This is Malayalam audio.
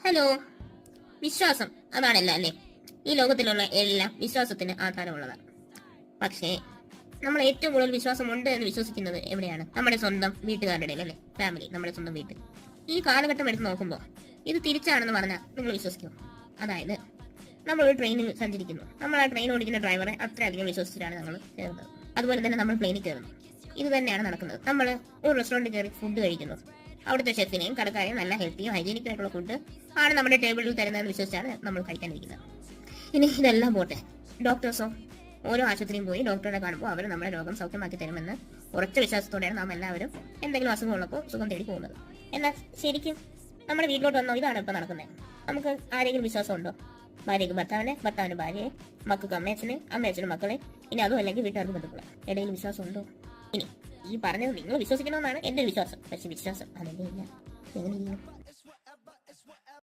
ഹലോ. വിശ്വാസം അതാണല്ല അല്ലേ? ഈ ലോകത്തിലുള്ള എല്ലാം വിശ്വാസത്തിന് ആധാരമുള്ളതാണ്. പക്ഷേ നമ്മൾ ഏറ്റവും കൂടുതൽ വിശ്വാസമുണ്ട് എന്ന് വിശ്വസിക്കുന്നത് എവിടെയാണ്? നമ്മുടെ സ്വന്തം വീട്ടുകാരുടെ ഇടയിൽ അല്ലേ? ഫാമിലി, നമ്മുടെ സ്വന്തം വീട്ടിൽ. ഈ കാലഘട്ടം എടുത്ത് നോക്കുമ്പോൾ ഇത് തിരിച്ചാണെന്ന് പറഞ്ഞാൽ നിങ്ങൾ വിശ്വസിക്കും. അതായത് നമ്മളൊരു ട്രെയിനിൽ സഞ്ചരിക്കുന്നു, നമ്മൾ ആ ട്രെയിൻ ഓടിക്കുന്ന ഡ്രൈവറെ അത്രയധികം വിശ്വസിച്ചിട്ടാണ് നമ്മൾ കയറുന്നത്. അതുപോലെ തന്നെ നമ്മൾ പ്ലെയിനിൽ കയറുന്നു. ഇത് തന്നെയാണ് നടക്കുന്നത്. നമ്മൾ ഒരു റെസ്റ്റോറൻറ്റിൽ കയറി ഫുഡ് കഴിക്കുന്നു, അവിടുത്തെ ഷെഫിനെയും കടക്കാരെയും നല്ല ഹെൽത്തിയും ഹൈജീനിക്കും ആയിട്ടുള്ള ഫുഡ് ആണ് നമ്മുടെ ടേബിളിൽ തരുന്നതെന്ന് വിശ്വസിച്ചാണ് നമ്മൾ കഴിക്കാനിരിക്കുന്നത്. ഇനി ഇതെല്ലാം പോട്ടെ, ഡോക്ടേഴ്സോ ഓരോ ആശുപത്രിയും പോയി ഡോക്ടറെ കാണുമ്പോൾ അവർ നമ്മുടെ രോഗം സൗഖ്യമാക്കി തരുമെന്ന് ഉറച്ച വിശ്വാസത്തോടെയാണ് നാം എല്ലാവരും എന്തെങ്കിലും അസുഖമുള്ളപ്പോൾ സുഖം തേടി പോകുന്നത്. എന്നാൽ ശരിക്കും നമ്മുടെ വീട്ടിലോട്ട് വന്നോ ഇതാണ് ഇപ്പം നടക്കുന്നത്. നമുക്ക് ആരെങ്കിലും വിശ്വാസമുണ്ടോ? ഭാര്യയ്ക്ക് ഭർത്താവിനെ, ഭർത്താവിന് ഭാര്യയെ, മക്കൾക്ക് അമ്മയച്ഛനെ, അമ്മയച്ഛനും മക്കളെ, ഇനി അതും അല്ലെങ്കിൽ വീട്ടുകാർക്ക് ബന്ധുക്കളെ, ഇടയിൽ വിശ്വാസം ഉണ്ടോ? ഇനി ഈ പറഞ്ഞത് നിങ്ങൾ വിശ്വസിക്കണമെന്നാണ് എൻ്റെ വിശ്വാസം. പക്ഷെ വിശ്വാസം അതെന്നെ ഇല്ല. എങ്ങനെയും